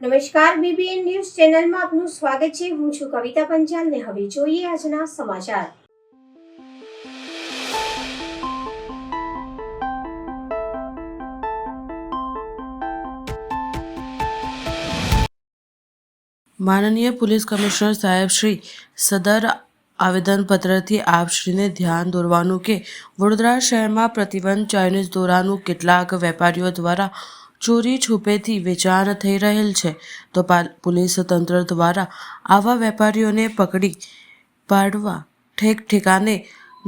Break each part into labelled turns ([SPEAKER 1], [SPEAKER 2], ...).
[SPEAKER 1] નમસ્કાર, BBN news ચેનલમાં આપનું સ્વાગત છે। હું છું કવિતા પંચાલ ને હવે જોઈએ આજના સમાચાર।
[SPEAKER 2] માનનીય પોલીસ કમિશનર સાહેબ શ્રી, સદર આવેદનપત્રથી આપશ્રીને ધ્યાન દોરવાનું કે વડોદરા શહેરમાં પ્રતિબંધ ચાઇનીઝ દોરાનું કેટલાક વેપારીઓ દ્વારા ચોરી છુપેથી વેચાણ થઈ રહેલ છે, તો પોલીસ તંત્ર દ્વારા આવા વેપારીઓને પકડી પાડવા ઠેકાને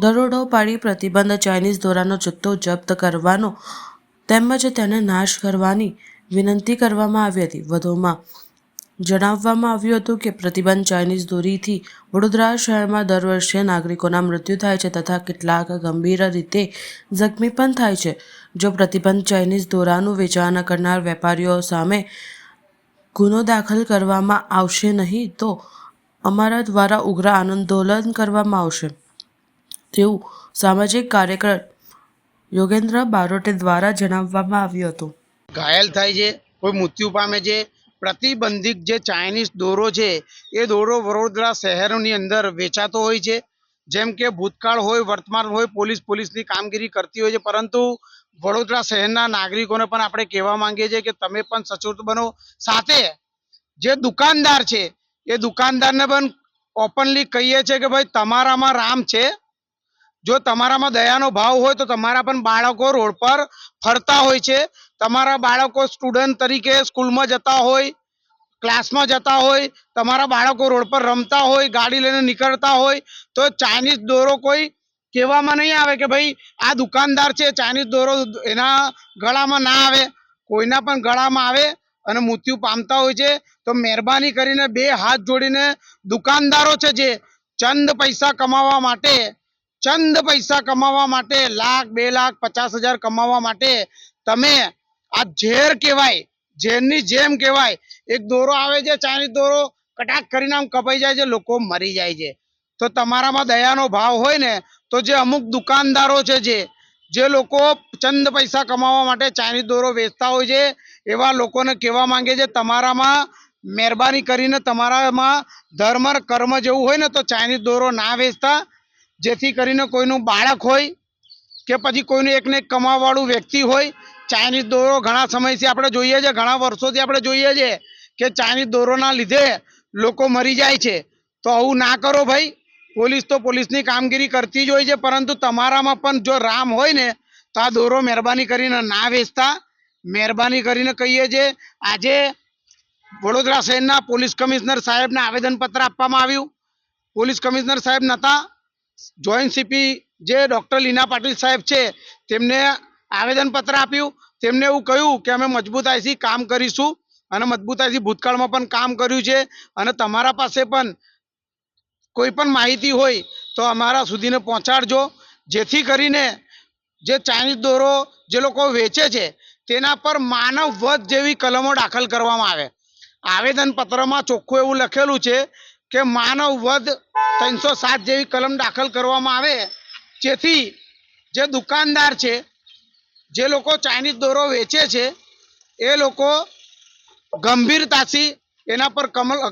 [SPEAKER 2] દરોડો પાડી પ્રતિબંધ ચાઇનીઝ દોરાનો જથ્થો જપ્ત કરવાનો તેમજ તેને નાશ કરવાની વિનંતી કરવામાં આવી હતી। વધુમાં જણાવવામાં આવ્યું હતું કે પ્રતિબંધ ચાઇનીઝ દોરીથી વડોદરા શહેરમાં દર વર્ષે નાગરિકોના મૃત્યુ થાય છે તથા કેટલાક ગંભીર રીતે જખમી પણ થાય છે। જો પ્રતિબંધ ચાઇનીઝ દોરાનું વેચાણ કરનાર વેપારીઓ સામે ગુનો દાખલ કરવામાં આવશે નહીં તો અમારા દ્વારા ઉગ્ર આંદોલન કરવામાં આવશે, તેવું સામાજિક કાર્યકર યોગેન્દ્ર બારોટે દ્વારા જણાવવામાં આવ્યું હતું।
[SPEAKER 3] ઘાયલ થાય છે, કોઈ મૃત્યુ પામે છે। પ્રતિબંધિત જે ચાઇનીઝ દોરો છે એ દોરો વડોદરા શહેરોની અંદર વેચાતો હોય છે। જેમ કે ભૂતકાળ હોય, વર્તમાન હોય, પોલીસની કામગીરી કરતી હોય છે, પરંતુ વડોદરા શહેરના નાગરિકોને પણ આપણે કહેવા માંગીએ છીએ કે તમે પણ સચોટ બનો। સાથે જે દુકાનદાર છે એ દુકાનદારને પણ ઓપનલી કહીએ છીએ કે ભાઈ તમારામાં રામ છે, જો તમારામાં દયાનો ભાવ હોય તો તમારા પણ બાળકો રોડ પર ફરતા હોય છે, તમારા બાળકો સ્ટુડન્ટ તરીકે સ્કૂલમાં જતા હોય, ક્લાસમાં જતા હોય, તમારા બાળકો રોડ પર રમતા હોય, ગાડી લઈને નીકળતા હોય, તો ચાઇનીઝ દોરો કોઈ કહેવામાં નહીં આવે કે ભાઈ આ દુકાનદાર છે, ચાઇનીઝ દોરો એના ગળામાં ના આવે। કોઈના પણ ગળામાં આવે અને મૃત્યુ પામતા હોય છે, તો મહેરબાની કરીને બે હાથ જોડીને દુકાનદારો છે જે ચંદ પૈસા કમાવા માટે લાખ, 2 લાખ, 50,000 કમાવા માટે તમે આ ઝેર કહેવાય, ઝેરની જેમ કહેવાય, એક દોરો આવે છે ચાઇનીઝ દોરો, કટાક કરીને આમ કપાઈ જાય છે, લોકો મરી જાય છે। તો તમારામાં દયાનો ભાવ હોય ને તો જે અમુક દુકાનદારો છે જે લોકો ચંદ પૈસા કમાવા માટે ચાઇનીઝ દોરો વેચતા હોય છે, એવા લોકોને કહેવા માંગે છે તમારામાં મહેરબાની કરીને તમારામાં ધર્મ કર્મ જેવું હોય ને તો ચાઇનીઝ દોરો ના વેચતા, જેથી કરીને કોઈનું બાળક હોય કે પછી કોઈનું એકને એક કમાવાવાળું વ્યક્તિ હોય, ચાઇનીઝ દોરો ઘણા સમયથી આપણે જોઈએ છે, ઘણા વર્ષોથી આપણે જોઈએ છે કે ચાઇનીઝ દોરોના લીધે લોકો મરી જાય છે। તો આવું ના કરો ભાઈ। પોલીસ તો પોલીસની કામગીરી કરતી જ હોય છે, પરંતુ તમારામાં પણ જો રામ હોય ને તો આ દોરો મહેરબાની કરીને ના વેચતા। મહેરબાની કરીને કહીએ છીએ। આજે વડોદરા શહેરના પોલીસ કમિશનર સાહેબને આવેદનપત્ર આપવામાં આવ્યું। પોલીસ કમિશનર સાહેબ નહોતા, જોઈન્ટ સીપી જે ડૉક્ટર લીના પાટીલ સાહેબ છે તેમને આવેદનપત્ર આપ્યું। તેમને એવું કહ્યું કે અમે મજબૂતાઈથી કામ કરીશું અને મજબૂતાઈથી ભૂતકાળમાં પણ કામ કર્યું છે, અને તમારા પાસે પણ કોઈ પણ માહિતી હોય તો અમારા સુધીને પહોંચાડજો, જેથી કરીને જે ચાઇનીઝ દોરો જે લોકો વેચે છે તેના પર માનવ વધ જેવી કલમો દાખલ કરવામાં આવે। આવેદનપત્રમાં ચોખ્ખું એવું લખેલું છે કે માનવ વધ 307 જેવી કલમ દાખલ કરવામાં આવે, જેથી જે દુકાનદાર છે, જે લોકો ચાઇનીઝ દોરો વેચે છે એ લોકો ગંભીરતાથી એના પર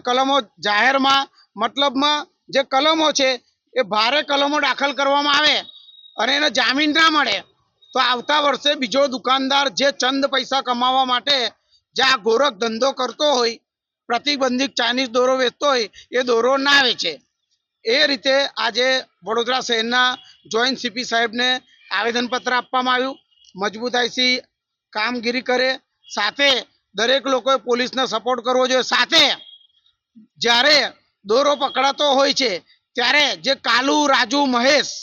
[SPEAKER 3] કલમો જાહેરમાં, મતલબમાં જે કલમો છે એ ભારે કલમો દાખલ કરવામાં આવે અને એને જામીન ના મળે તો આવતા વર્ષે બીજો દુકાનદાર જે ચંદ પૈસા કમાવા માટે જે આ ગોરખ ધંધો કરતો હોય, પ્રતિબંધિત ચાઇનીઝ દોરો વેચતો હોય, એ દોરો ના વેચે। એ રીતે આજે વડોદરા શહેરના જોઈન્ટ સીપી સાહેબને આવેદનપત્ર આપવામાં આવ્યું। મજબૂતાઈથી કામગીરી કરે, સાથે દરેક લોકોએ પોલીસને સપોર્ટ કરવો જોઈએ। સાથે જ્યારે દોરો પકડાતો હોય છે ત્યારે જે કાલુ, રાજુ, મહેશ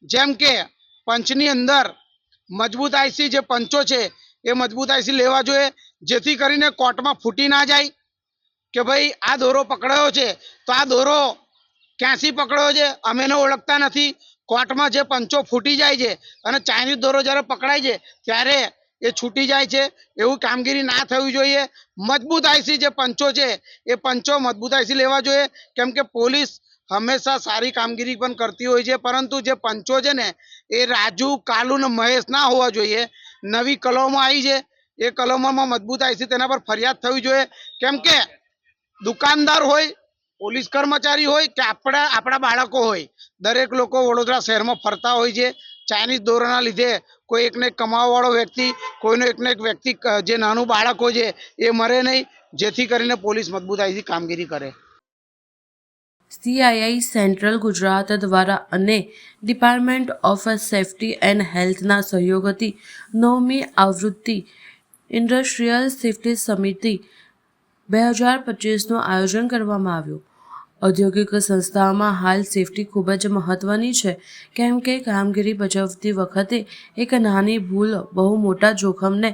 [SPEAKER 3] જેમ કે પંચની અંદર મજબૂતાઈથી જે પંચો છે એ મજબૂતાઈથી લેવા જોઈએ, જેથી કરીને કોર્ટમાં ફૂટી ના જાય કે ભાઈ આ દોરો પકડાયો છે તો આ દોરો ક્યાંથી પકડ્યો છે અમે એને ઓળખતા નથી। કોર્ટમાં જે પંચો ફૂટી જાય છે અને ચાઇનીઝ દોરો જ્યારે પકડાય છે ત્યારે એ છૂટી જાય છે, એવું કામગીરી ના થવી જોઈએ। મજબૂતાઈથી જે પંચો છે એ પંચો મજબૂતાઈથી લેવા જોઈએ, કેમ કે પોલીસ હંમેશા સારી કામગીરી પણ કરતી હોય છે, પરંતુ જે પંચો છે ને એ રાજુ, કાલુ ને મહેશ ના હોવા જોઈએ। નવી કલમો આવી છે એ કલમોમાં મજબૂતાઈથી તેના પર ફરિયાદ થવી જોઈએ. કેમ કે દુકાનદાર હોય, પોલીસ કર્મચારી હોય કે આપણા બાળકો હોય, દરેક લોકો વડોદરા શહેરમાં ફરતા હોય છે. ચાઇનીઝ દોરાના લીધે કોઈ એકને એક કમાવાવાળો વ્યક્તિ, કોઈનો એકને એક વ્યક્તિ જે નાનું બાળકો છે એ મરે નહીં, જેથી કરીને પોલીસ મજબૂતાઈથી કામગીરી કરે.
[SPEAKER 2] CII સેન્ટ્રલ ગુજરાત દ્વારા અને ડિપાર્ટમેન્ટ ઓફ સેફ્ટી એન્ડ હેલ્થના સહયોગથી 9મી આવૃત્તિ ઇન્ડસ્ટ્રીયલ સેફ્ટી સમિતિ 2025નું આયોજન કરવામાં આવ્યું. ઔદ્યોગિક સંસ્થાઓમાં હાલ સેફ્ટી ખૂબ જ મહત્ત્વની છે, કેમ કે કામગીરી બજાવતી વખતે એક નાની ભૂલ બહુ મોટા જોખમને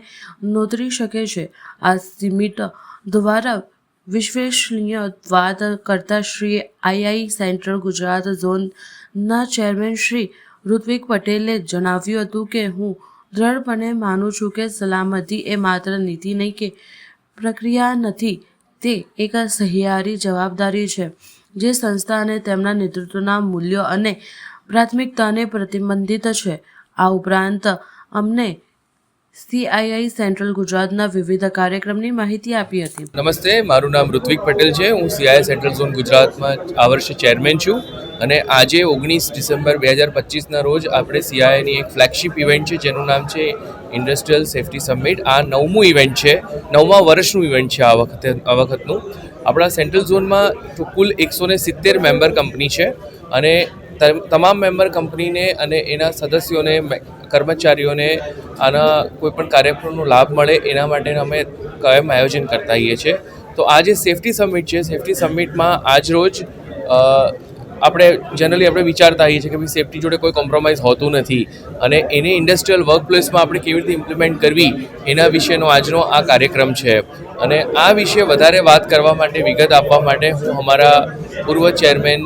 [SPEAKER 2] નોતરી શકે છે. આ સમિતિ દ્વારા વિશ્વસનીય વાત કરતા શ્રી II સેન્ટ્રલ ગુજરાત ઝોનના ચેરમેન શ્રી ઋત્વિક પટેલે જણાવ્યું હતું કે હું દ્રઢપણે માનું છું કે સલામતી એ માત્ર નીતિ નહીં કે પ્રક્રિયા નથી, તે એક સહિયારી જવાબદારી છે જે સંસ્થા અને તેમના નેતૃત્વના મૂલ્યો અને પ્રાથમિકતાને પ્રતિબંધિત છે. આ ઉપરાંત અમને CII સેન્ટ્રલ ગુજરાતના વિવિધ કાર્યક્રમની માહિતી આપી હતી.
[SPEAKER 4] નમસ્તે, મારું નામ ઋત્વિક પટેલ છે. હું CII સેન્ટ્રલ ઝોન ગુજરાતમાં આ વર્ષે ચેરમેન છું અને આજે 19 ડિસેમ્બર 2025ના રોજ આપણે CIIની એક ફ્લેગશિપ ઇવેન્ટ છે જેનું નામ છે ઇન્ડસ્ટ્રીયલ સેફ્ટી સમિટ. આ 9મું ઇવેન્ટ છે, 9મા વર્ષનું ઇવેન્ટ છે આ વખતનું. આપણા સેન્ટ્રલ ઝોનમાં કુલ 170 મેમ્બર કંપની છે અને તમામ મેમ્બર કંપનીને અને એના સદસ્યોને, કર્મચારીઓને આના કોઈપણ કાર્યક્રમનો લાભ મળે એના માટે અમે કાયમ આયોજન કરતા હોઈએ છીએ. તો આ જે સેફ્ટી સમિટ છે, સેફ્ટી સમિટમાં આજ રોજ આપણે જનરલી વિચારતા હોઈએ છીએ કે ભાઈ સેફ્ટી જોડે કોઈ કોમ્પ્રોમાઇઝ હોતું નથી અને એને ઇન્ડસ્ટ્રીયલ વર્કપ્લેસમાં આપણે કેવી રીતે ઇમ્પ્લિમેન્ટ કરવી એના વિશેનો આજનો આ કાર્યક્રમ છે. અને આ વિશે વધારે વાત કરવા માટે, વિગત આપવા માટે હું અમારા પૂર્વ ચેરમેન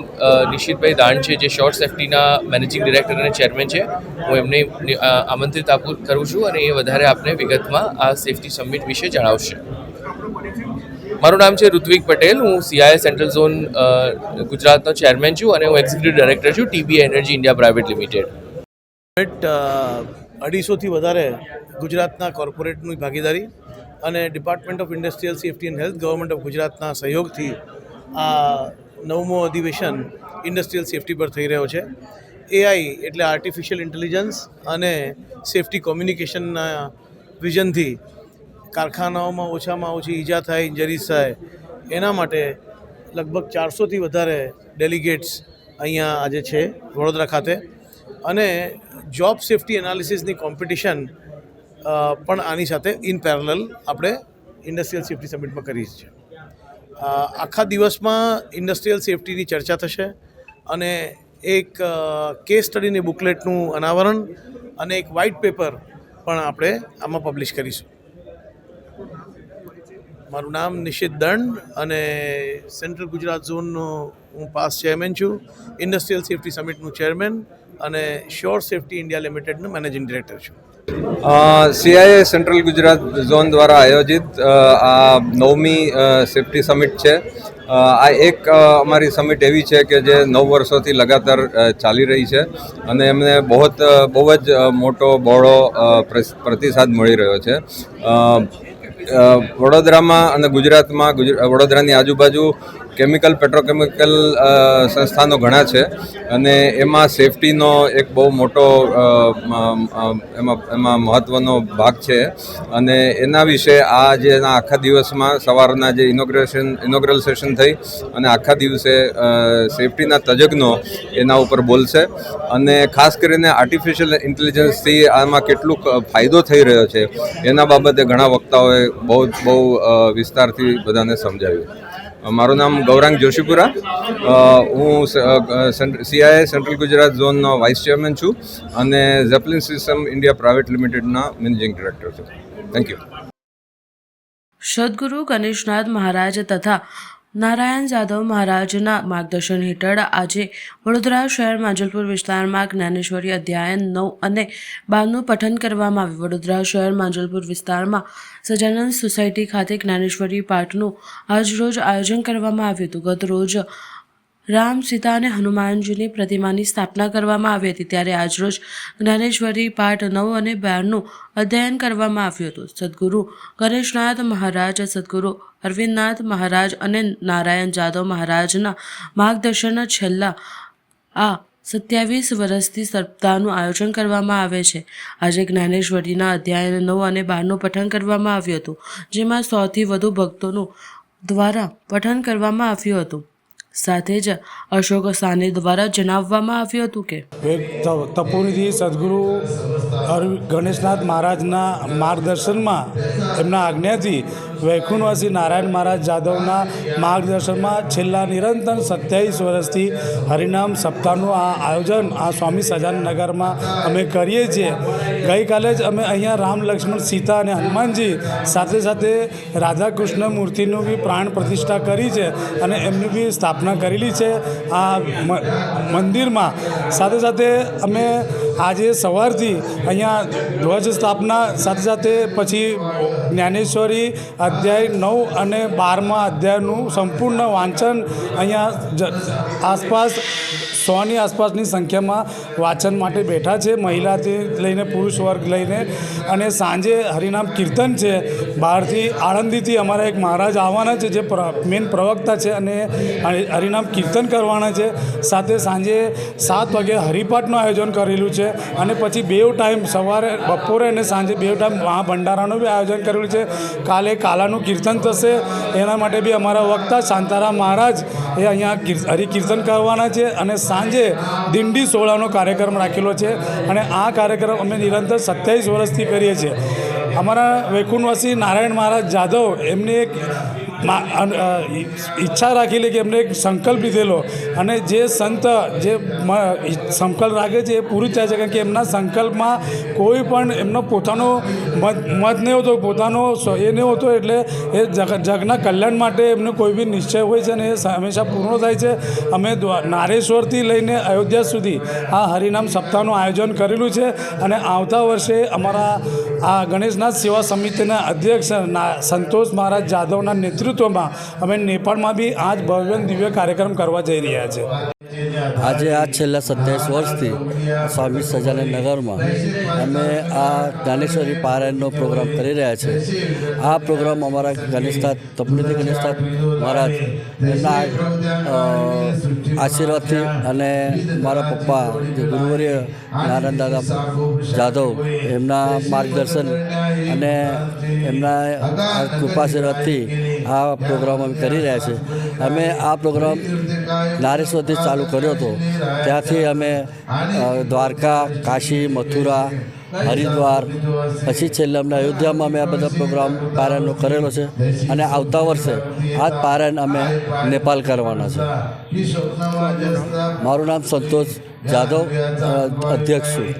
[SPEAKER 4] નિશિતભાઈ દાણ છે, જે શોર્ટ સેફ્ટીના મેનેજિંગ ડિરેક્ટર અને ચેરમેન છે, હું એમને આમંત્રિત કરું છું અને એ વધારે આપને વિગતમાં આ સેફ્ટી સમિટ વિશે જણાવશે. મારું નામ છે ઋત્વિક પટેલ. હું CII સેન્ટ્રલ ઝોન ગુજરાતનો ચેરમેન છું અને હું એક્ઝિક્યુટિવ ડાયરેક્ટર છું TB energy India private limited.
[SPEAKER 5] 250થી વધારે ગુજરાતના કોર્પોરેટની ભાગીદારી અને department of industrial safety and health, government of ગુજરાતના સહયોગથી આ 9મો અધિવેશન ઇન્ડસ્ટ્રીયલ સેફ્ટી પર થઈ રહ્યો છે. AI એટલે આર્ટિફિશિયલ ઇન્ટેલિજન્સ અને સેફ્ટી કોમ્યુનિકેશનના વિઝનથી કારખાનાઓમાં ઓછામાં ઓછી ઈજા થાય, ઇન્જરીઝ થાય, એના માટે લગભગ 400થી વધારે ડેલિગેટ્સ અહીંયા આજે છે વડોદરા ખાતે. અને જોબ સેફ્ટી એનાલિસિસની કોમ્પિટિશન પણ આની સાથે ઇન પેરેલલ આપણે ઇન્ડસ્ટ્રીયલ સેફ્ટી સમિટમાં કરી છે. આખા દિવસમાં ઇન્ડસ્ટ્રીયલ સેફ્ટીની ચર્ચા થશે અને એક કેસ સ્ટડીની બુકલેટનું અનાવરણ અને એક વ્હાઇટ પેપર પણ આપણે આમાં પબ્લિશ કરીશું. મારું નામ નિશિત દંડ અને સેન્ટ્રલ ગુજરાત ઝોનનો હું પાસ ચેરમેન છું, ઇન્ડસ્ટ્રીયલ સેફ્ટી સમિટનું ચેરમેન અને શ્યોર સેફ્ટી ઇન્ડિયા લિમિટેડનું મેનેજિંગ ડિરેક્ટર છું.
[SPEAKER 6] CII સેન્ટ્રલ ગુજરાત ઝોન દ્વારા આયોજિત આ 9મી સેફ્ટી સમિટ છે. આ એક અમારી સમિટ એવી છે કે જે 9 વર્ષોથી લગાતાર ચાલી રહી છે અને એમને બહુ જ મોટો બહોળો પ્રતિસાદ મળી રહ્યો છે. વડોદરામાં અને ગુજરાતમાં, વડોદરાની આજુબાજુ પેટ્રોકેમિકલ સંસ્થાનો ઘણા છે અને એમાં સેફ્ટીનો એક બહુ મોટો એમાં મહત્ત્વનો ભાગ છે અને એના વિશે આજના આખા દિવસમાં સવારના જે ઇનોગ્રલ સેશન થઈ અને આખા દિવસે સેફ્ટીના તજજ્ઞો એના ઉપર બોલશે અને ખાસ કરીને આર્ટિફિશિયલ ઇન્ટેલિજન્સથી આમાં કેટલું ફાયદો થઈ રહ્યો છે એના બાબતે ઘણા વક્તાઓએ બહુ વિસ્તારથી બધાને સમજાવ્યું. મારું નામ ગૌરાંગ જોશીપુરા. હું CII સેન્ટ્રલ ગુજરાત ઝોનનો વાઇસ ચેરમેન છું અને ઝેપલિન સિસ્ટમ ઇન્ડિયા પ્રાઇવેટ લિમિટેડના મેનેજિંગ ડિરેક્ટર છું. Thank you.
[SPEAKER 2] સદગુરુ ગણેશનાથ મહારાજ તથા નારાયણ જાદવ મહારાજના માર્ગદર્શન હેઠળ આજે વડોદરા શહેર માંજલપુર વિસ્તારમાં જ્ઞાનેશ્વરી અધ્યાયન 9 અને 12નું પઠન કરવામાં આવ્યું. વડોદરા શહેર માંજલપુર વિસ્તારમાં સજાનંદ સોસાયટી ખાતે જ્ઞાનેશ્વરી પાઠનું આજરોજ આયોજન કરવામાં આવ્યું હતું. ગત રોજ રામ, સીતા અને હનુમાનજીની પ્રતિમાની સ્થાપના કરવામાં આવી હતી. ત્યારે આજરોજ જ્ઞાનેશ્વરી પાઠ 9 અને 12નું અધ્યયન કરવામાં આવ્યું હતું. સદગુરુ ગણેશનાથ મહારાજ, સદગુરુ અરવિંદનાથ મહારાજ અને નારાયણ જાદવ મહારાજના માર્ગદર્શન છેલ્લા આ 27 વર્ષથી સપ્તાહનું આયોજન કરવામાં આવે છે. આજે જ્ઞાનેશ્વરીના અધ્યાય 9 અને 12નું પઠન કરવામાં આવ્યું હતું, જેમાં 100થી વધુ ભક્તોનું દ્વારા પઠન કરવામાં આવ્યું હતું. સાથે જ અશોક સાની દ્વારા જણાવવામાં આવ્યું હતું કે
[SPEAKER 7] એક તપોનિધિ સદગુરુ ગણેશનાથ મહારાજના માર્ગદર્શનમાં, એમના આજ્ઞાથી વૈકુંઠવાસી નારાયણ મહારાજ જાદવના માર્ગદર્શનમાં છેલ્લા નિરંતર 27 વર્ષથી હરિનામ સપ્તાહનું આ આયોજન આ સ્વામી સજાનનગરમાં અમે કરીએ છીએ. ગઈકાલે જ અમે અહીંયા રામ, લક્ષ્મણ, સીતા અને હનુમાનજી સાથે સાથે રાધાકૃષ્ણ મૂર્તિનું બી પ્રાણ પ્રતિષ્ઠા કરી છે અને એમની બી સ્થાપના કરેલી છે આ મંદિરમાં. સાથે સાથે અમે આજે સવારથી અહીંયા ધ્વજ સ્થાપના સાથે સાથે પછી જ્ઞાનેશ્વરી અધ્યાય 9 અને 12મા અધ્યાયનું સંપૂર્ણ વાંચન અહીંયા આસપાસ 100ની આસપાસની સંખ્યામાં વાંચન માટે બેઠા છે, મહિલાથી લઈને પુરુષ વર્ગ લઈને. અને સાંજે હરિનામ કીર્તન છે. બહારથી આણંદીથી અમારા એક મહારાજ આવવાના છે જે મેન પ્રવક્તા છે અને હરિનામ કીર્તન કરવાના છે. સાથે સાંજે 7 વાગે હરિપાઠનું આયોજન કરેલું છે અને પછી 2 ટાઈમ સવારે, બપોરે અને સાંજે 2 ટાઈમ મહાભંડારાનું બી આયોજન કરેલું છે. કાલે કાલાનું કીર્તન થશે, એના માટે બી અમારા વક્તા શાંતારામ મહારાજ એ અહીંયા હરિકીર્તન કરવાના છે. અને સાંજે દિંડી સોળાનો કાર્યક્રમ રાખેલો છે અને આ કાર્યક્રમ અમે નિરંતર 27 વર્ષથી કરીએ છીએ. અમારા વૈકુંઠવાસી નારાયણ મહારાજ જાદવ એમને એક ઈચ્છા રાખેલી કે એમને એક સંકલ્પ લીધેલો અને જે સંત જે સંકલ્પ રાખે છે એ પૂરું થાય છે. કારણ કે એમના સંકલ્પમાં કોઈ પણ એમનો પોતાનો મત નહીં હોતો, પોતાનો એ નહીં હોતો, એટલે એ જગના કલ્યાણ માટે એમનો કોઈ બી નિશ્ચય હોય છે અને એ હંમેશા પૂર્ણ થાય છે. અમે નારેશ્વરથી લઈને અયોધ્યા સુધી આ હરિનામ સપ્તાહનું આયોજન કરેલું છે અને આવતા વર્ષે અમારા આ ગણેશનાથ સેવા સમિતિના અધ્યક્ષ સંતોષ મહારાજ જાદવના નેતૃત્વમાં અમે નેપાળમાં બી આ જ ભવ્ય દિવ્ય કાર્યક્રમ કરવા જઈ રહ્યા છે.
[SPEAKER 8] આજે આ છેલ્લા 27 વર્ષથી સ્વામી સજાનનગરમાં અમે આ જ્ઞાનેશ્વરી પારાયણનો પ્રોગ્રામ કરી રહ્યા છે. આ પ્રોગ્રામ અમારા ગણેશનાથ તપોનિધિ ગણેશનાથ મહારાજ એમના આશીર્વાદથી અને મારા પપ્પા જે ગુરુવર્ય નારાયણ દાદા જાદવ એમના માર્ગદર્શન અને એમના કૃપાશીર્વાદથી આ પ્રોગ્રામ અમે કરી રહ્યા છે. અમે આ પ્રોગ્રામ નારેશ્વરથી ચાલુ કર્યો હતો. ત્યાંથી અમે દ્વારકા, કાશી, મથુરા, હરિદ્વાર, પછી છેલ્લે અમને અયોધ્યામાં અમે આ બધા પ્રોગ્રામ પારાયણનો કરેલો છે અને આવતા વર્ષે આ જ પારાયણ અમે નેપાળ કરવાના છે. મારું નામ સંતોષ જાદવ, અધ્યક્ષ છું.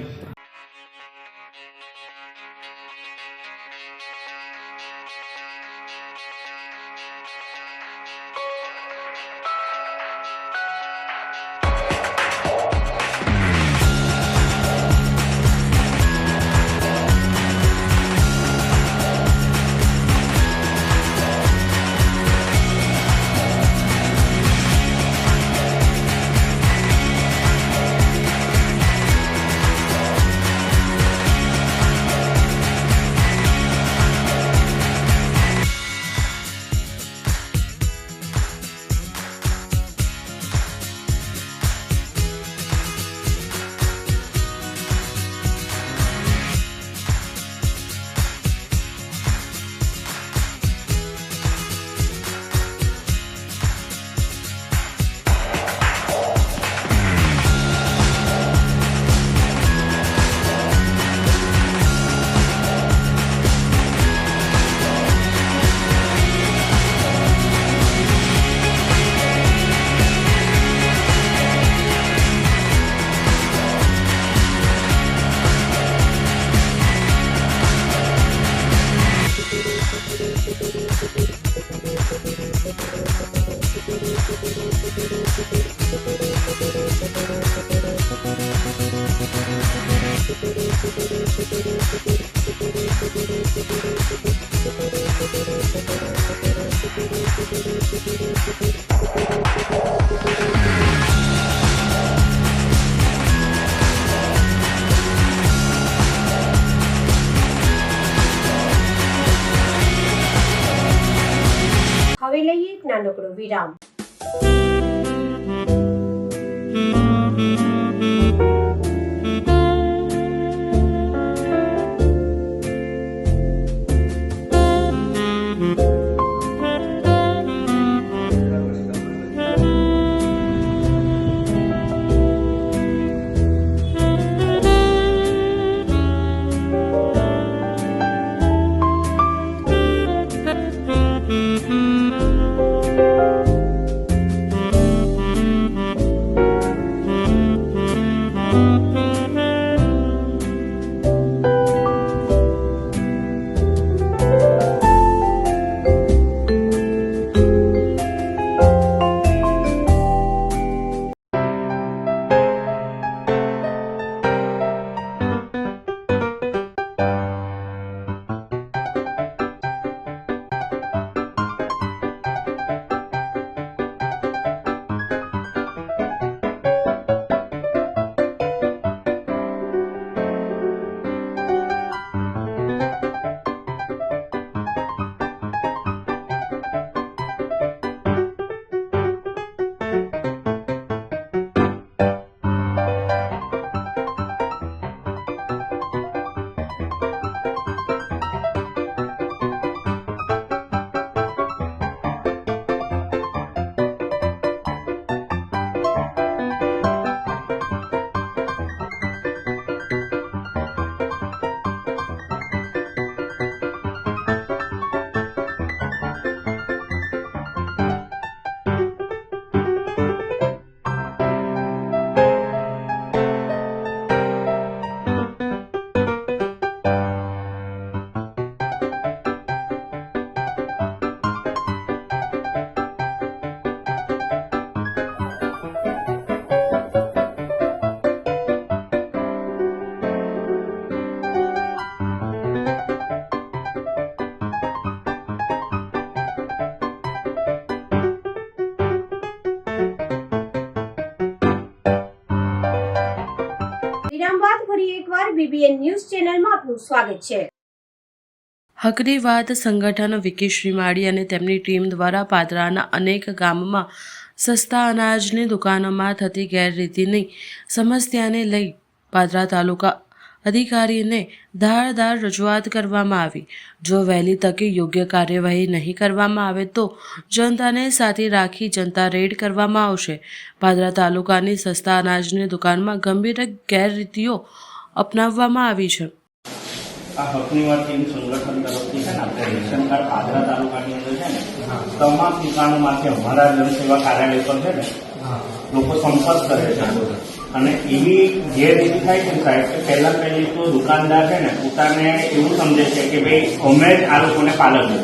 [SPEAKER 1] નાનકડો વિરામ. વિરામ બાદ ફરી એકવાર BBN ન્યૂઝ ચેનલમાં આપનું સ્વાગત છે.
[SPEAKER 2] હકની વાત સંગઠન વિકી શ્રીમાળી અને તેમની ટીમ દ્વારા પાદરાના અનેક ગામમાં સસ્તા અનાજની દુકાનોમાં થતી ગેરરીતિની સમસ્યાને લઈ પાદરા તાલુકા અધિકારીને ધારદાર રજૂઆત કરવામાં આવી. જો વહેલી તકે યોગ્ય કાર્યવાહી નહીં કરવામાં આવે તો જનતાને સાથે રાખી જનતા રેડ કરવામાં આવશે. પાદરા તાલુકાની સસ્તા અનાજની દુકાનમાં ગંભીર ગેરરીતિઓ અપનાવવામાં આવી છે.
[SPEAKER 9] આ હકની વાત ટીમ સંગઠન તરફથી છે ને આપણે રેશન કાર્ડ પાદરા તાલુકાની અંદર છે ને તમામ દુકાનોમાંથી અમારા જનસેવા કાર્યાલય પર છે ને લોકો સંપર્ક કરે છે અને એવી ગેરરીતિ થાય છે સાહેબ કે પહેલી તો દુકાનદાર છે ને પોતાને એવું સમજે છે કે ભાઈ અમે જ આ લોકોને પાલક દઈએ.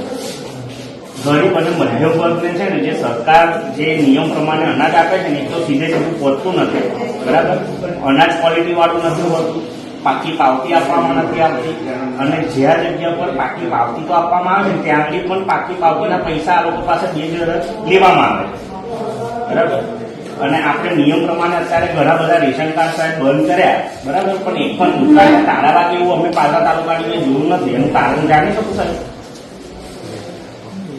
[SPEAKER 9] ગરીબ અને મધ્યમ વર્ગને છે ને જે સરકાર જે નિયમ પ્રમાણે અનાજ આપે છે ને એ તો સીધે સીધું પહોંચતું નથી. બરાબર, અનાજ ક્વોલિટી વાળું નથી હોતું, પાકી પાવતી આપવામાં નથી આવતી અને જ્યાં જગ્યા પર પાકી પાવતી તો આપવામાં આવે છે ત્યાં આગળ પણ પાકી પાવતીના પૈસા આ લોકો પાસે લેવામાં આવે છે. બરાબર, અને આપણે નિયમ પ્રમાણે અત્યારે ઘણા બધા રેશન કાર્ડ સાહેબ બંધ કર્યા. બરાબર, પણ એક પણ દુકાન તાળા વાગે એવું અમે પાદરા તાલુકાની જોયું નથી. એનું કારણ જાણી શકું સાહેબ?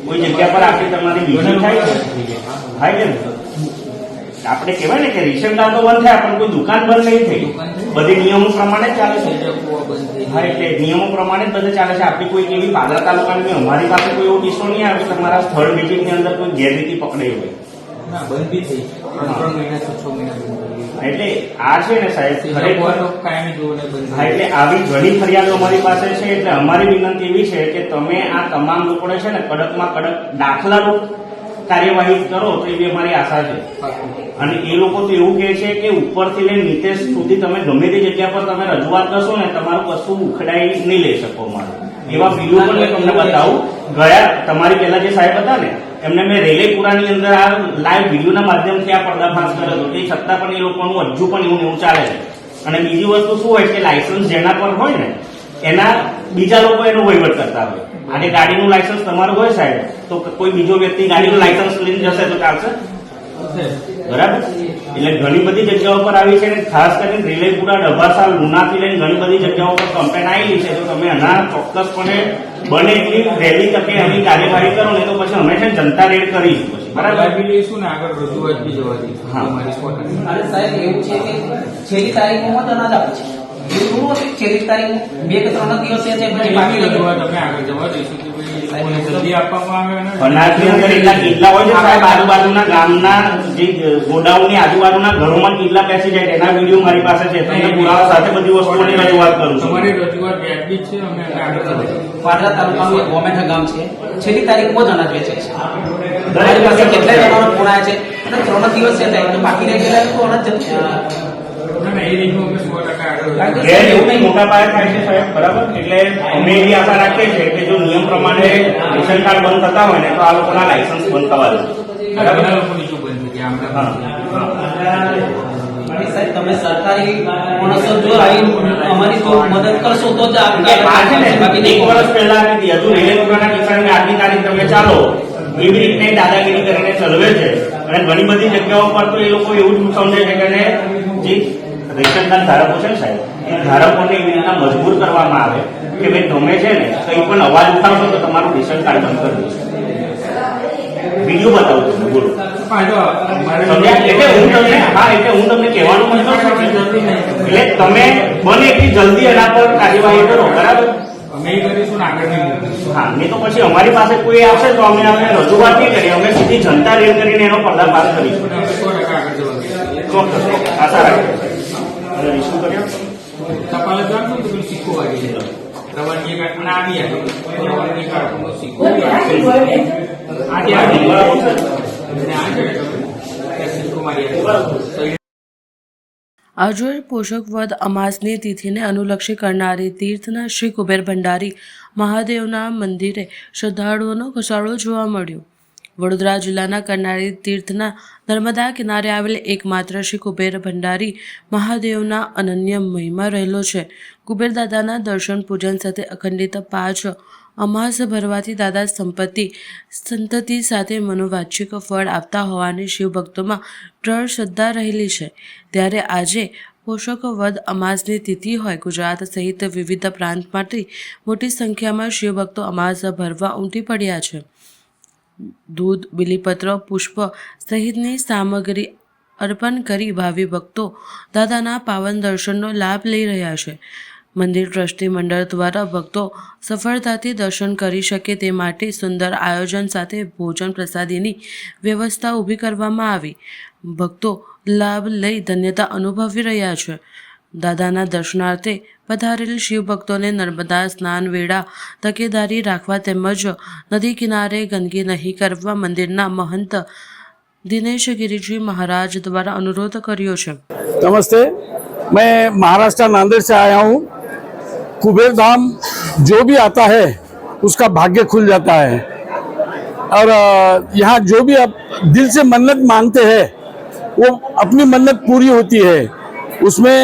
[SPEAKER 9] કોઈ જગ્યા પર આપણી તમારી મિટિંગ થાય છે આપણે કહેવાય ને કે રેશન કાર્ડ તો બંધ થયા પણ કોઈ દુકાન બંધ નહીં થઈ. બધી નિયમો પ્રમાણે ચાલે છે. હા, એટલે નિયમો પ્રમાણે જ બધે ચાલે છે. આપણી કોઈ એવી પાદરા તાલુકાની અમારી પાસે કોઈ એવો કિસ્સો નહીં આવે તમારા સ્થળ વિઝિટની અંદર કોઈ ગેરરીતિ પકડાઈ હોય. એટલે આ છે ને સાહેબ એટલે આવી ઘણી ફરિયાદો અમારી પાસે છે. એટલે અમારી વિનંતી એવી છે કે તમે આ તમામ લોકોને છે ને કડકમાં કડક દાખલારૂપ કાર્યવાહી કરો તો એવી અમારી આશા છે. અને એ લોકો તો એવું કહે છે કે ઉપરથી લઈને નીચે સુધી તમે ગમે તે જગ્યા પર તમે રજૂઆત કરશો ને તમારું કશું ઉખડાઈ નહીં લઈ શકો. અમારું એવા બીજું પણ મેં તમને બતાવું. ગયા તમારી પહેલા જે સાહેબ હતા ને એમને મેં રેલેપુરાની અંદર આ લાઈવ વિડીયોના માધ્યમથી આ પર્દાફાશ કર્યો હતો. તે છતાં પણ એ લોકોનું હજુ પણ એવું ચાલે છે. અને બીજી વસ્તુ શું હોય કે લાયસન્સ જેના પર હોય ને એના બીજા લોકો એનો વહીવટ કરતા હોય. આજે ગાડીનું લાયસન્સ તમારું હોય સાહેબ તો કોઈ બીજો વ્યક્તિ ગાડીનું લાયસન્સ લઈને જશે તો ચાલશે? બરાબર, એટલે ઘણી બધી જગ્યાઓ પર આવી છે, ખાસ કરીને રેલેપુરા, ડભાસા, લુણાથી લઈને ઘણી બધી જગ્યાઓ પર કમ્પ્લેન આવેલી છે. તો તમે આના ચોક્કસપણે બને એટલી વહેલી તકે એની કાર્યવાહી કરો ને તો પછી અમે છે જનતા રેડ કરીશું પછી. બરાબર,
[SPEAKER 10] અરે સાહેબ એવું છે કે છેલ્લી તારીખમાં જ અનાજ આપે છે. એવું નથી છેલ્લી તારીખ 2 કે 3 દિવસ છે પછી બાકી
[SPEAKER 9] અનાજની અંદર એટલા કેટલા હોય છે સાહેબ, આજુબાજુના ગામના જે ગોડાઉનની આજુબાજુના ઘરોમાં કેટલા બેસી જાય એના વિડીયો મારી પાસે છે. તમને પુરાવા સાથે બધી વસ્તુઓની રજૂઆત કરું છું.
[SPEAKER 10] પાદરા તાલુકાનું એક ગોમેઠા ગામ છે, છેલ્લી તારીખમાં જ અનાજ વેચે છે. મારી પાસે કેટલાય જણાનો ફોન આવ્યા છે અને 3 દિવસ છે તો બાકી રહી ગયેલા તો અનાજ
[SPEAKER 9] એવું નહીં, મોટા પાયે થાય છે સાહેબ. બરાબર, એટલે અમે એવી આશા રાખીએ છીએ કે જો નિયમ પ્રમાણે રેશન કાર્ડ બંધ થતા હોય ને તો આ લોકોના લાયસન્સ બંધ થવા દે. બરાબર,
[SPEAKER 10] સાહેબ તમે સરકારી માણસો જો અમારી તો મદદ કરશો તો જ
[SPEAKER 9] આ છે ને 1 વર્ષ પહેલા આવી હતી. હજુ રેલેપુરાના કિસ્સાની આજની તારીખ તમે ચાલો એવી રીતની દાદાગીરી કરીને ચલવે છે. અને ઘણી બધી જગ્યાઓ પર તો એ લોકો એવું જ સમજે છે કે જે રેશન કાર્ડ ધારકો છે ને સાહેબ, એ ધારકોને એવી રીતના મજબૂર કરવામાં આવે કે ભાઈ તમે છે ને કંઈ પણ અવાજ ઉઠાવશો તો તમારું રેશન કાર્ડ બંધ કરી દઈશું. વિડીયો બતાવું છું, બોલો. એટલે હું તમને કહેવાનું મતલબ એટલે તમે બને એટલી જલ્દી એના પર કાર્યવાહી કરો. બરાબર, હા, નહીં તો પછી અમારી પાસે કોઈ આવશે તો અમે રજૂઆત નહીં કરીએ, અમે સીધી જનતા રેડ કરીને એનો પર્દાફાશ કરીશું. ચોક્કસ આશા રાખીએ. શું કર્યો
[SPEAKER 2] આજરોજ પોષક વદ અમાસની તિથિને અનુલક્ષી કરનારી તીર્થના શ્રી કુબેર ભંડારી મહાદેવના મંદિરે શ્રદ્ધાળુઓનો ઘસારો જોવા મળ્યો. વડોદરા જિલ્લાના કરનારી તીર્થના નર્મદા કિનારે આવેલ એકમાત્ર શ્રી કુબેર ભંડારી મહાદેવના અનન્ય મહિમા રહેલો છે. કુબેર દાદાના દર્શન પૂજન સાથે અખંડિત 5 અમાસ ભરવાથી દાદા સંતતિ સાથે મનોવાંછિક ફળ આપતા હોવાની શિવભક્તોમાં દ્રઢ શ્રદ્ધા રહેલી છે. ત્યારે આજે પોષક વદ અમાસની તિથિ હોય ગુજરાત સહિત વિવિધ પ્રાંતમાંથી મોટી સંખ્યામાં શિવભક્તો અમાસ ભરવા ઉમટી પડ્યા છે. દૂધ, બિલીપત્ર, પુષ્પ સહિતની સામગ્રી અર્પણ કરી ભાવિ ભક્તો દાદાના પાવન દર્શનનો લાભ લઈ રહ્યા છે. મંદિર ટ્રસ્ટી મંડળ દ્વારા ભક્તો સફળતાથી દર્શન કરી શકે તે માટે સુંદર આયોજન સાથે ભોજન પ્રસાદીની વ્યવસ્થા ઊભી કરવામાં આવી. ભક્તો લાભ લઈ ધન્યતા અનુભવી રહ્યા છે. દાદાના દર્શનાર્થે પધારેલ શિવ ભક્તોને નર્મદા સ્નાન વેળા તકેદારી રાખવા તેમજ નદી કિનારે ગંદકી નહીં કરવા મંદિરના મહંત દિનેશ गिरिजी महाराज द्वारा अनुरोध કર્યો છે.
[SPEAKER 11] नमस्ते, मैं महाराष्ट्र नांदेड़ से आया हूँ. कुबेर धाम जो भी आता है उसका भाग्य खुल जाता है और यहाँ जो भी आप दिल से मन्नत मांगते हैं वो अपनी मन्नत पूरी होती है. उसमें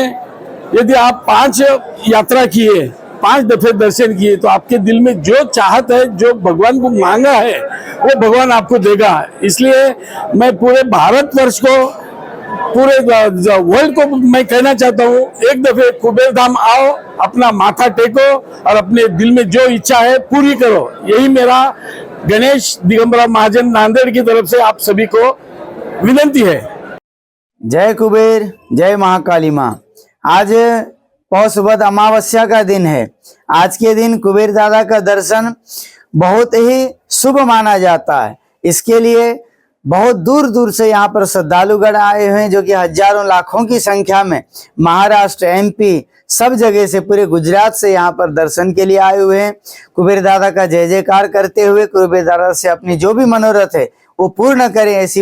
[SPEAKER 11] यदि आप 5 यात्रा किए, 5 दफे दर्शन किए तो आपके दिल में जो चाहत है, जो भगवान को मांगा है वो भगवान आपको देगा. इसलिए मैं पूरे भारतवर्ष को, पूरे वर्ल्ड को मैं कहना चाहता हूँ, एक दफे कुबेर धाम आओ, अपना माथा टेको और अपने दिल में जो इच्छा है पूरी करो. यही मेरा गणेश दिगंबरा महाजन नांदेड़ की तरफ से आप सभी को विनंती है.
[SPEAKER 12] जय कुबेर, जय महाकाली माँ. आज पौष वद अमावस्या का दिन है. आज के दिन कुबेर दादा का दर्शन बहुत ही शुभ माना जाता है. इसके लिए बहुत दूर दूर से यहाँ पर श्रद्धालुगण आए हुए हैं, जो कि हजारों लाखों की संख्या में महाराष्ट्र, MP सब जगह से, पूरे गुजरात से यहाँ पर दर्शन के लिए आए हुए हैं. कुबेर दादा का जय जयकार करते हुए कुबेर दादा से अपनी जो भी मनोरथ है वो पूर्ण करें, ऐसी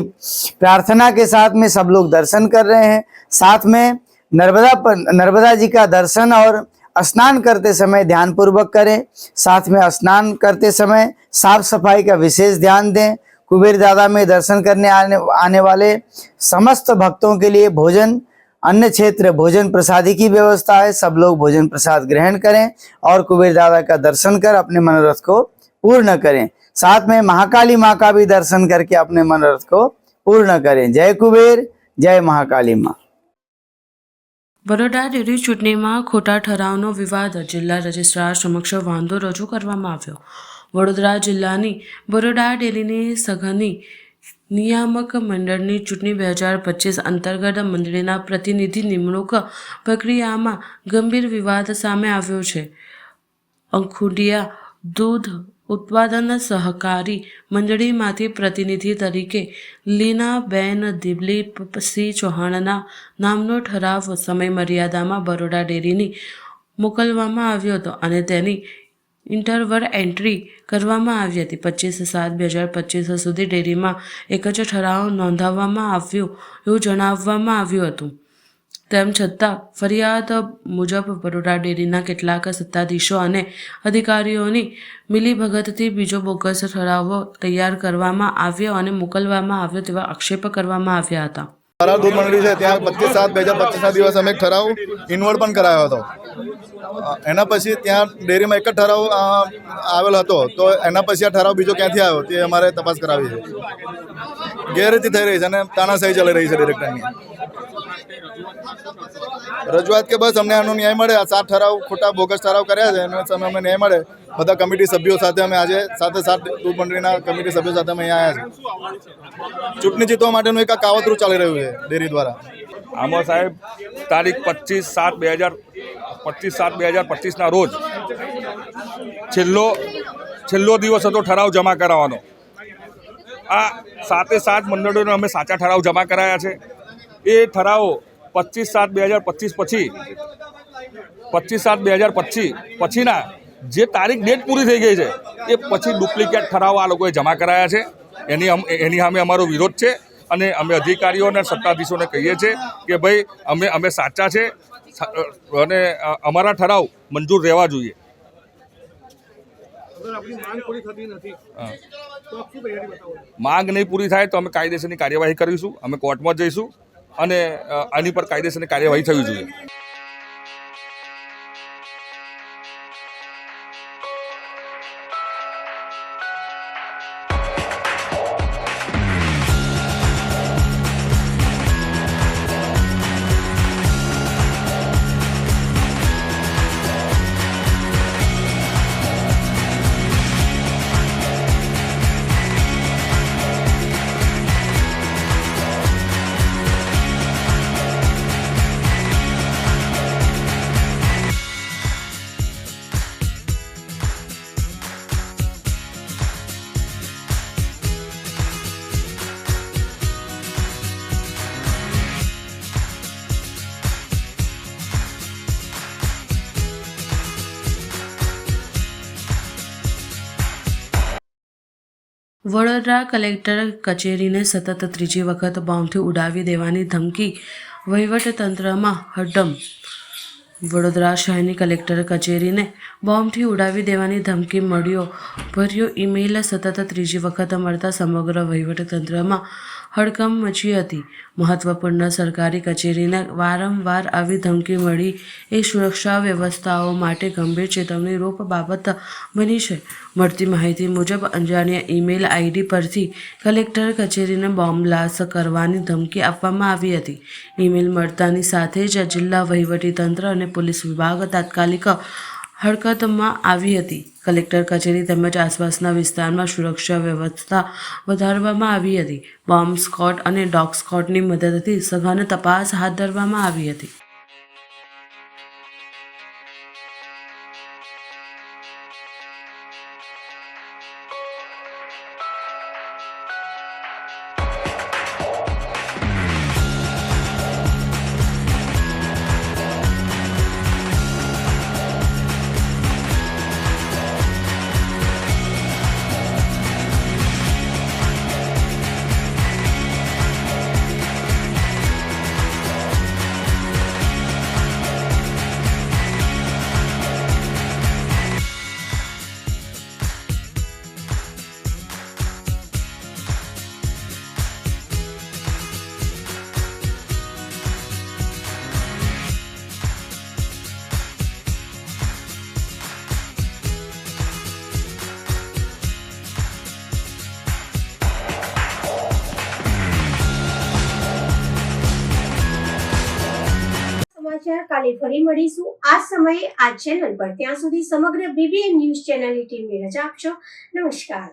[SPEAKER 12] प्रार्थना के साथ में सब लोग दर्शन कर रहे हैं. साथ में नर्मदा जी का दर्शन और स्नान करते समय ध्यान पूर्वक करें. साथ में स्नान करते समय साफ सफाई का विशेष ध्यान दें. कुबेर दादा में दर्शन करने आने वाले समस्त भक्तों के लिए भोजन, अन्य क्षेत्र भोजन प्रसादी की व्यवस्था है. सब लोग भोजन प्रसाद ग्रहण करें और कुबेर दादा का दर्शन कर अपने मनोरथ को पूर्ण करें. साथ में महाकाली माँ का भी दर्शन करके अपने मनोरथ को पूर्ण करें। जय कुबेर, जय महाकाली माँ।
[SPEAKER 2] બરોડા ડેરી ચૂંટણીમાં ખોટા ઠરાવનો વિવાદ જિલ્લા રજિસ્ટ્રાર સમક્ષ વાંધો રજૂ કરવામાં આવ્યો. વડોદરા જિલ્લાની બરોડા ડેરીની સઘની નિયામક મંડળની ચૂંટણી 2025 અંતર્ગત મંડળીના પ્રતિનિધિ નિમણૂક પ્રક્રિયામાં ગંભીર વિવાદ સામે આવ્યો છે. અંખુડિયા દૂધ ઉત્પાદન સહકારી મંડળીમાંથી પ્રતિનિધિ તરીકે લીનાબેન દિલીપસિંહ ચૌહાણના નામનો ઠરાવ સમયમર્યાદામાં બરોડા ડેરીની મોકલવામાં આવ્યો હતો અને તેની ઇન્ટરવલ એન્ટ્રી કરવામાં આવી હતી. 25/7/2025 સુધી ડેરીમાં એક જ ઠરાવ નોંધાવવામાં આવ્યો એવું જણાવવામાં આવ્યું હતું. તેમ છતાં ફરિયાદ મુજબ બરોડા ડેરીના કેટલાક સત્તાધીશો અને અધિકારીઓની મિલીભગતથી બીજો બોગસ ઠરાવો તૈયાર કરવામાં આવ્યો અને મોકલવામાં આવ્યો તેવા આક્ષેપ કરવામાં આવ્યા હતા.
[SPEAKER 13] ઠરાવ દૂધ મંડળી છે ત્યાં 25/7/2025 દિવસે અમે એક ઠરાવ ઇન્વર્ટ પણ કરાયો હતો. એના પછી ત્યાં ડેરીમાં એક જ ઠરાવ આવેલો હતો, તો એના પછી આ ઠરાવ બીજો ક્યાંથી આવ્યો તે અમારે તપાસ કરાવી છે. ગેરરીતિ થઈ રહી છે અને તાનાશાહી ચાલી રહી છે ડિરેક્ટરની. રજૂઆત કે બસ અમને આનો ન્યાય મળે. આ 7 ઠરાવ ખોટા બોગસ ઠરાવ કર્યા છે એનો સામે અમને ન્યાય મળે. બધા કમિટી સભ્યો સાથે અમે આજે 7 દૂધ મંડળીના કમિટી સભ્યો સાથે અમે અહીંયા આવ્યા છીએ. ચૂંટણી જીતવા માટેનું એક આ કાવતરું ચાલી રહ્યું છે ડેરી દ્વારા.
[SPEAKER 14] આમાં સાહેબ તારીખ 25/7/2025ના રોજ છેલ્લો દિવસ હતો ઠરાવ જમા કરાવવાનો. આ 7 મંડળોને અમે સાચા ઠરાવ જમા કરાયા છે. એ ઠરાવો 25/7/2025 પછી 25/7/2025 પછીના જે તારીખ ડેટ પૂરી થઈ ગઈ છે એ પછી ડુપ્લિકેટ ઠરાવ આ લોકોએ જમા કરાયા છે. એની સામે અમારો વિરોધ છે અને અમે અધિકારીઓ અને સત્તાધીશોને કહીએ છીએ કે ભાઈ અમે સાચા છે અને અમારા ઠરાવ મંજૂર રહેવા જોઈએ. માંગ નહીં પૂરી થાય તો અમે કાયદેસરની કાર્યવાહી કરીશું. અમે કોર્ટમાં જઈશું અને આની પર કાયદેસરની કાર્યવાહી થવી જોઈએ.
[SPEAKER 2] વડોદરા કલેક્ટર કચેરીને સતત ત્રીજી વખત બોમ્બથી ઉડાવી દેવાની ધમકી, વહીવટતંત્રમાં હડમ. વડોદરા શહેરની કલેક્ટર કચેરીને બોમ્બથી ઉડાવી દેવાની ધમકી મળ્યો ભર્યો ઈમેલ સતત ત્રીજી વખત મળતા સમગ્ર વહીવટતંત્રમાં હડકંપ મચી હતી. મહત્વપૂર્ણ સરકારી કચેરીને વારંવાર આવી ધમકી મળી એ સુરક્ષા વ્યવસ્થાઓ માટે ગંભીર ચેતવણી રૂપ બાબત બની છે. મળતી માહિતી મુજબ અજાણ્યા ઈમેલ આઈડી પરથી કલેક્ટર કચેરીને બોમ્બ બ્લાસ્ટ કરવાની ધમકી આપવામાં આવી હતી. ઈમેલ મળતાની સાથે જ જિલ્લા વહીવટીતંત્ર અને પોલીસ વિભાગ તાત્કાલિક હરકતમાં આવી હતી. કલેક્ટર કચેરી તેમજ આસપાસના વિસ્તારમાં સુરક્ષા વ્યવસ્થા વધારવામાં આવી હતી. બોમ્બ સ્ક્વોડ અને ડોગ સ્ક્વોડની મદદથી સઘન તપાસ હાથ ધરવામાં આવી હતી.
[SPEAKER 1] સમાચાર કાલે ફરી મળીશું આ સમયે આ ચેનલ પર. ત્યાં સુધી સમગ્ર BBN ન્યૂઝ ચેનલની ટીમને રજા આપશો. નમસ્કાર.